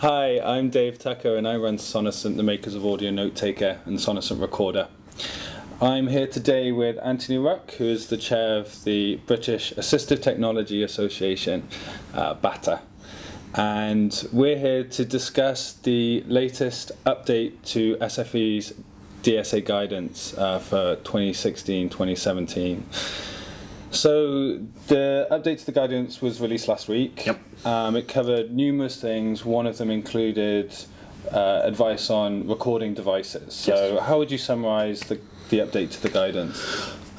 Hi, I'm Dave Tucker and I run Sonocent, the makers of Audio Notetaker and Sonocent Recorder. I'm here today with Antony Ruck, who is the chair of the British Assistive Technology Association, BATA. And we're here to discuss the latest update to SFE's DSA guidance for 2016-2017. So the update to the guidance was released last week. Yep. It covered numerous things. One of them included advice on recording devices. So Yes. how would you summarise the update to the guidance?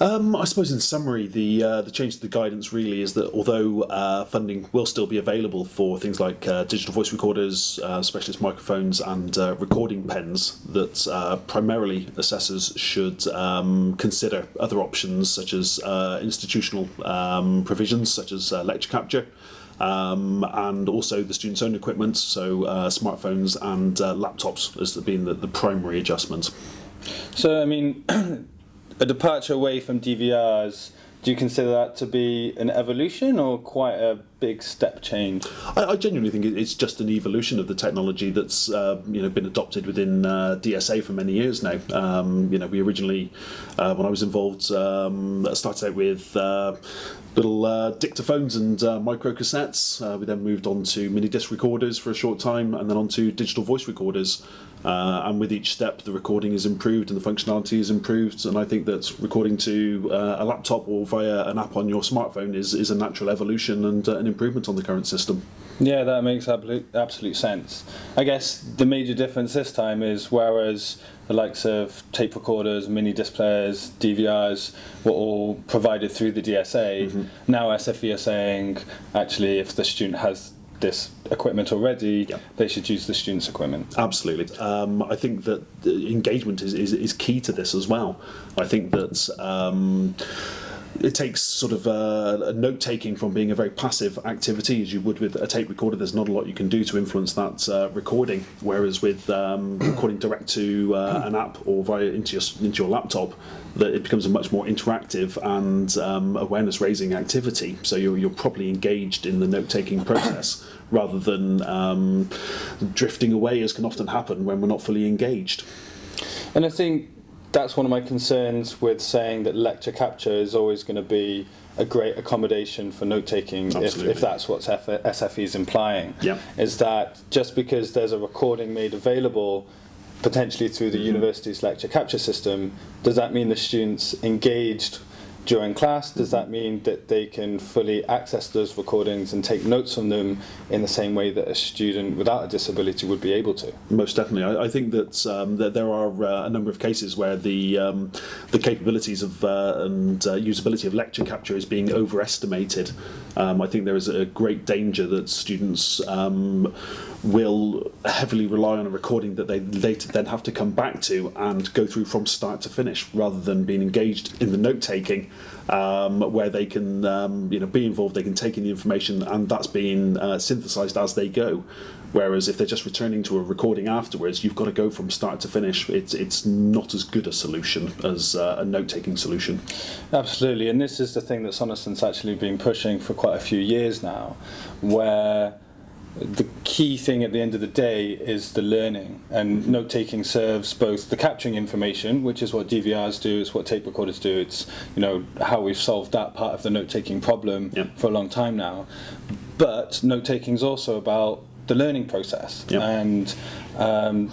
I suppose in summary, the change to the guidance really is that although funding will still be available for things like digital voice recorders, specialist microphones and recording pens, that primarily assessors should consider other options such as institutional provisions such as lecture capture, and also the students' own equipment, so smartphones and laptops as being the primary adjustment. So, I mean, a departure away from DVRs, do you consider that to be an evolution or quite a big step change? I genuinely think it's just an evolution of the technology that's been adopted within DSA for many years now. We originally, when I was involved, started out with little dictaphones and micro cassettes. We then moved on to mini disc recorders for a short time, and then on to digital voice recorders. And with each step, the recording is improved and the functionality is improved. And I think that recording to a laptop or via an app on your smartphone is a natural evolution and an improvement on the current system. Yeah, that makes absolute sense. I guess the major difference this time is whereas the likes of tape recorders, mini disc players, DVRs were all provided through the DSA, now SFE are saying actually if the student has this equipment already, they should use the student's equipment. Absolutely. I think that engagement is key to this as well. I think that it takes sort of a note-taking from being a very passive activity, as you would with a tape recorder. There's not a lot you can do to influence that recording, whereas with recording direct to an app or via into your laptop, that it becomes a much more interactive and awareness-raising activity. So you're properly engaged in the note-taking process rather than drifting away, as can often happen when we're not fully engaged. And I think that's one of my concerns with saying that lecture capture is always going to be a great accommodation for note-taking, if that's what SFE is implying, is that just because there's a recording made available potentially through the university's lecture capture system, does that mean the students engaged during class? Does that mean that they can fully access those recordings and take notes from them in the same way that a student without a disability would be able to? Most definitely. I think that there are a number of cases where the capabilities of and usability of lecture capture is being overestimated. I think there is a great danger that students will heavily rely on a recording that they later then have to come back to and go through from start to finish, rather than being engaged in the note-taking, where they can be involved, they can take in the information, and that's being synthesized as they go. Whereas if they're just returning to a recording afterwards, you've got to go from start to finish. It's not as good a solution as a note-taking solution. Absolutely, and this is the thing that Sonocent's actually been pushing for quite a few years now, where the key thing at the end of the day is the learning, and note-taking serves both the capturing information, which is what DVRs do, it's what tape recorders do, it's how we've solved that part of the note-taking problem for a long time now, but note-taking is also about the learning process, and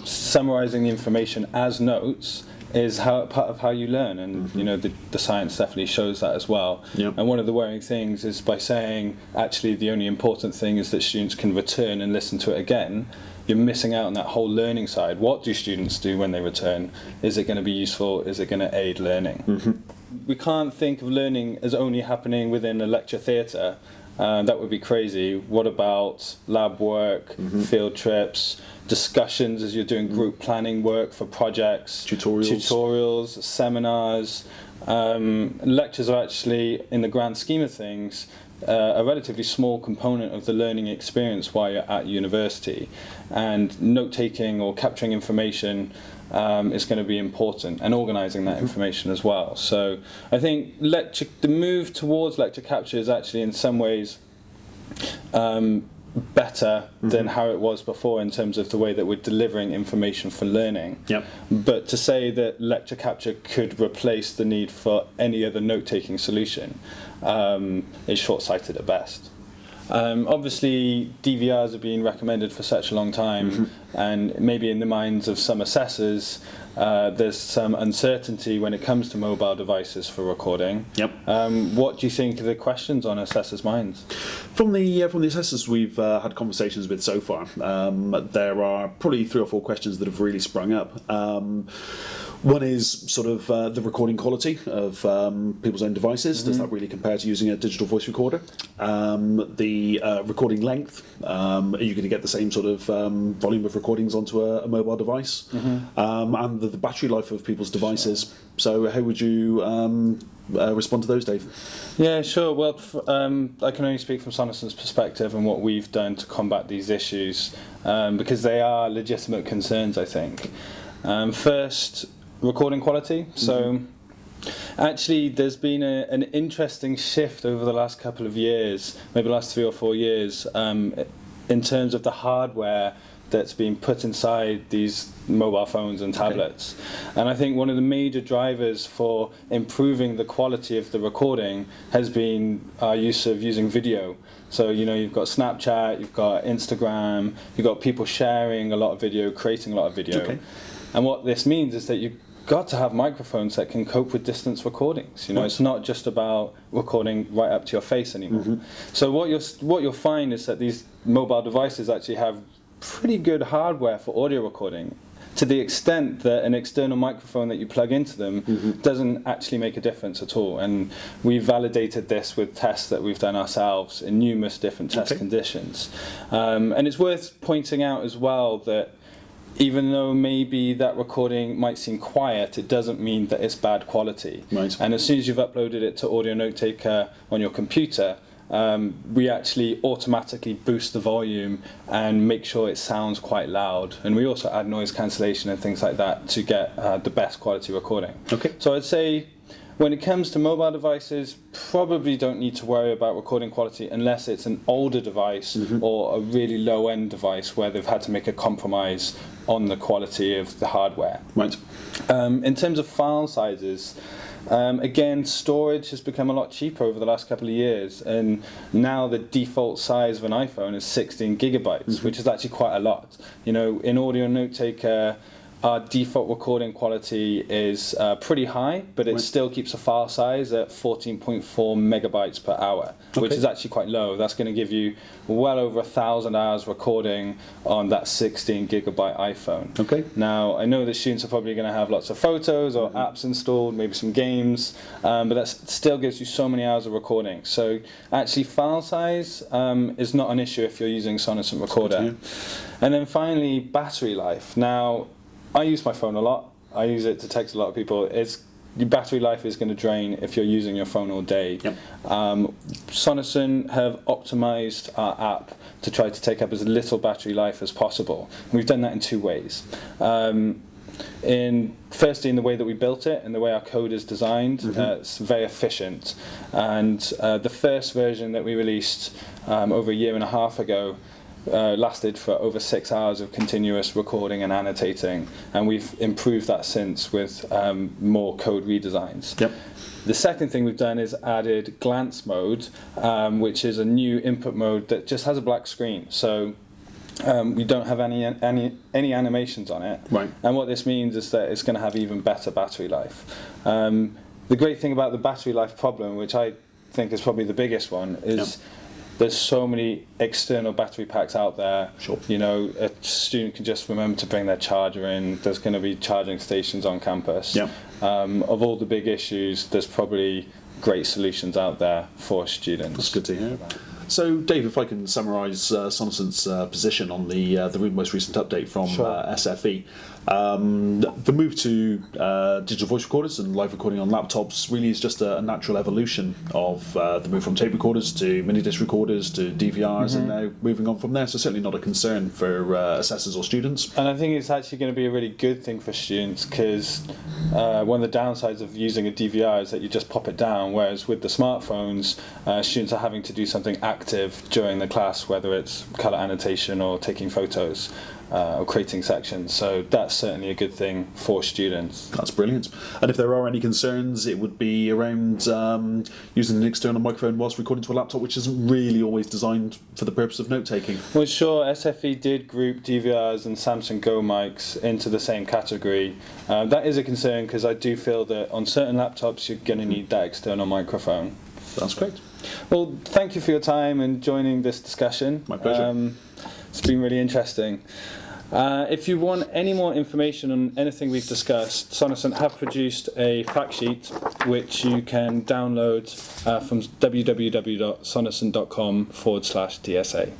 summarising the information as notes is part of how you learn, and the science definitely shows that as well. And one of the worrying things is by saying actually the only important thing is that students can return and listen to it again, you're missing out on that whole learning side. What do students do when they return? Is it going to be useful? Is it going to aid learning? We can't think of learning as only happening within a lecture theatre. That would be crazy. What about lab work, field trips, discussions as you're doing group planning work for projects, tutorials, seminars? Lectures are actually, in the grand scheme of things, a relatively small component of the learning experience while you're at university, and note-taking or capturing information is going to be important, and organising that information as well. So I think the move towards lecture capture is actually in some ways better than how it was before in terms of the way that we're delivering information for learning. Yep. But to say that lecture capture could replace the need for any other note-taking solution is short-sighted at best. Obviously, DVRs have been recommended for such a long time, and maybe in the minds of some assessors, there's some uncertainty when it comes to mobile devices for recording. Yep. What do you think are the questions on assessors' minds? From the assessors we've had conversations with so far, there are probably 3 or 4 questions that have really sprung up. One is sort of the recording quality of people's own devices. Does that really compare to using a digital voice recorder? The recording length. Are you going to get the same sort of volume of recordings onto a mobile device? And the battery life of people's devices. So how would you respond to those, Dave? Yeah, sure. Well, I can only speak from Sonison's perspective and what we've done to combat these issues, because they are legitimate concerns, I think. First, recording quality. So actually there's been an interesting shift over the last couple of years, maybe the last 3 or 4 years, in terms of the hardware that's been put inside these mobile phones and tablets. And I think one of the major drivers for improving the quality of the recording has been our use of using video. So, you know, you've got Snapchat, you've got Instagram, you've got people sharing a lot of video, creating a lot of video. And what this means is that you've got to have microphones that can cope with distance recordings. You know, it's not just about recording right up to your face anymore. So what you'll find is that these mobile devices actually have pretty good hardware for audio recording, to the extent that an external microphone that you plug into them doesn't actually make a difference at all. And we validated this with tests that we've done ourselves in numerous different test conditions. And it's worth pointing out as well that even though maybe that recording might seem quiet, it doesn't mean that it's bad quality. And as soon as you've uploaded it to Audio Notetaker on your computer, we actually automatically boost the volume and make sure it sounds quite loud. And we also add noise cancellation and things like that to get the best quality recording. So I'd say when it comes to mobile devices, probably don't need to worry about recording quality unless it's an older device or a really low-end device where they've had to make a compromise on the quality of the hardware. In terms of file sizes, again, storage has become a lot cheaper over the last couple of years, and now the default size of an iPhone is 16 gigabytes, which is actually quite a lot. You know, in Audio Notetaker, our default recording quality is pretty high, but it still keeps a file size at 14.4 megabytes per hour, which is actually quite low. That's going to give you well over 1,000 hours recording on that 16 gigabyte iPhone. Now, I know that students are probably going to have lots of photos or apps installed, maybe some games, but that still gives you so many hours of recording. So actually, file size is not an issue if you're using Sonison Recorder. And then finally, battery life. Now, I use my phone a lot. I use it to text a lot of people. Your battery life is going to drain if you're using your phone all day. Sonison have optimized our app to try to take up as little battery life as possible. We've done that in 2 ways. Firstly, in the way that we built it and the way our code is designed, it's very efficient. And the first version that we released over 1.5 years ago lasted for over 6 hours of continuous recording and annotating, and we've improved that since with more code redesigns. The second thing we've done is added glance mode, which is a new input mode that just has a black screen. So we don't have any animations on it. And what this means is that it's going to have even better battery life. The great thing about the battery life problem, which I think is probably the biggest one, is there's so many external battery packs out there. You know, a student can just remember to bring their charger in. There's going to be charging stations on campus. Of all the big issues, there's probably great solutions out there for students. That's good to hear. So, Dave, if I can summarise Sonison's position on the most recent update from SFE. The move to digital voice recorders and live recording on laptops really is just a natural evolution of the move from tape recorders to mini disc recorders to DVRs, and now moving on from there. So certainly not a concern for assessors or students. And I think it's actually going to be a really good thing for students, because one of the downsides of using a DVR is that you just pop it down, whereas with the smartphones, students are having to do something active during the class, whether it's colour annotation or taking photos or creating sections. So that's certainly a good thing for students. That's brilliant. And if there are any concerns, it would be around using an external microphone whilst recording to a laptop, which isn't really always designed for the purpose of note-taking. Well, sure, SFE did group DVRs and Samsung Go mics into the same category. That is a concern, because I do feel that on certain laptops you're going to need that external microphone. That's great. Well, thank you for your time and joining this discussion. My pleasure. It's been really interesting. If you want any more information on anything we've discussed, Sonocent have produced a fact sheet which you can download from www.sonocent.com/DSA.